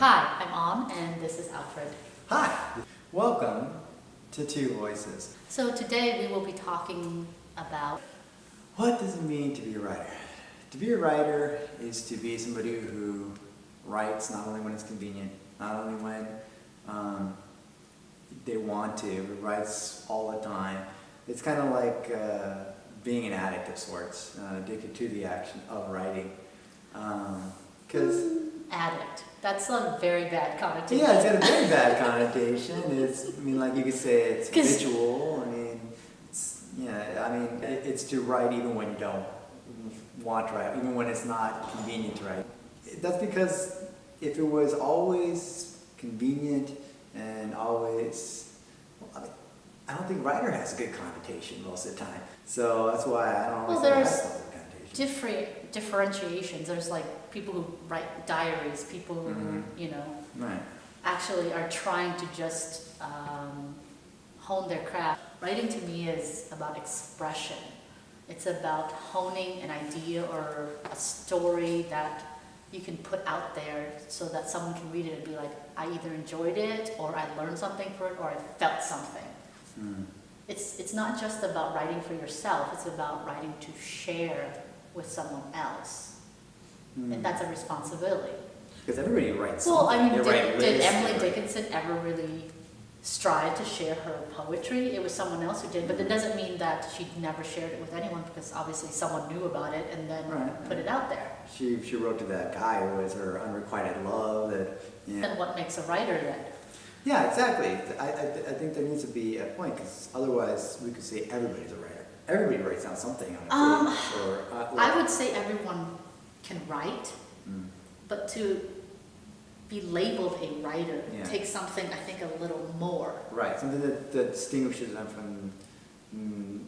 Hi, I'm On, and this is Alfred. Hi! Welcome to Two Voices. So today we will be talking about what does it mean to be a writer? To be a writer is to be somebody who writes not only when it's convenient, not only when they want to, but writes all the time. It's kind of like being an addict of sorts, addicted to the action of writing. addict. That's a very bad connotation. Yeah, it's got a very bad connotation. Like you could say it's habitual. It's to write even when you don't want to write, even when it's not convenient to write. That's because if it was always convenient and always, I don't think writer has a good connotation most of the time. So that's why I don't always think it has a good connotation. Differentiations. There's like people who write diaries, people who, Right. actually are trying to just hone their craft. Writing to me is about expression. It's about honing an idea or a story that you can put out there so that someone can read it and be like, I either enjoyed it, or I learned something from it, or I felt something. It's not just about writing for yourself, it's about writing to share with someone else. And that's a responsibility. Because everybody writes Well, something. did Emily Dickinson ever really strive to share her poetry? It was someone else who did, but it doesn't mean that she never shared it with anyone, because obviously someone knew about it and then put it out there. She wrote to that guy who was her unrequited love. Then what makes a writer then? Yeah, exactly. I think there needs to be a point, because otherwise we could say everybody's a writer. Everybody writes down something on a page. I would say everyone can write, but to be labeled a writer takes something, I think, a little more. Right, something that distinguishes them from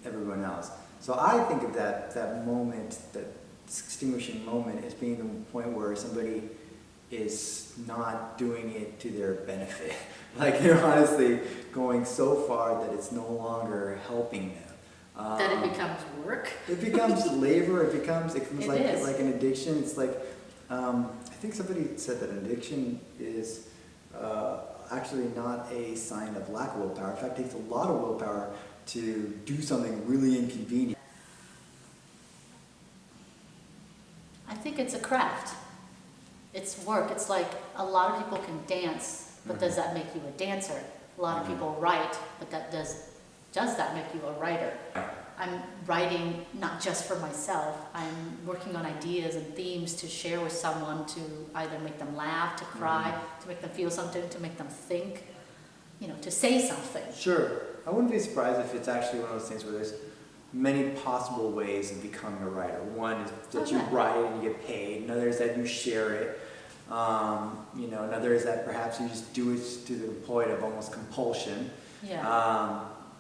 everyone else. So I think of that moment, that distinguishing moment, as being the point where somebody is not doing it to their benefit. Like they're honestly going so far that it's no longer helping them. That it becomes work. It becomes labor. It becomes like an addiction. It's like I think somebody said that addiction is actually not a sign of lack of willpower. In fact, it takes a lot of willpower to do something really inconvenient. I think it's a craft. It's work. It's like a lot of people can dance, but does that make you a dancer? A lot of people write, but does that make you a writer? I'm writing not just for myself. I'm working on ideas and themes to share with someone, to either make them laugh, to cry, to make them feel something, to make them think, to say something. Sure. I wouldn't be surprised if it's actually one of those things where there's many possible ways of becoming a writer. One is that you write and you get paid. Another is that you share it. Another is that perhaps you just do it to the point of almost compulsion.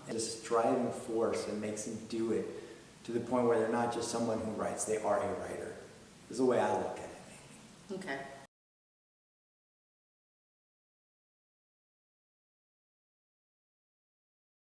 This driving force that makes them do it to the point where they're not just someone who writes, they are a writer. Is the way I look at it, maybe. Okay.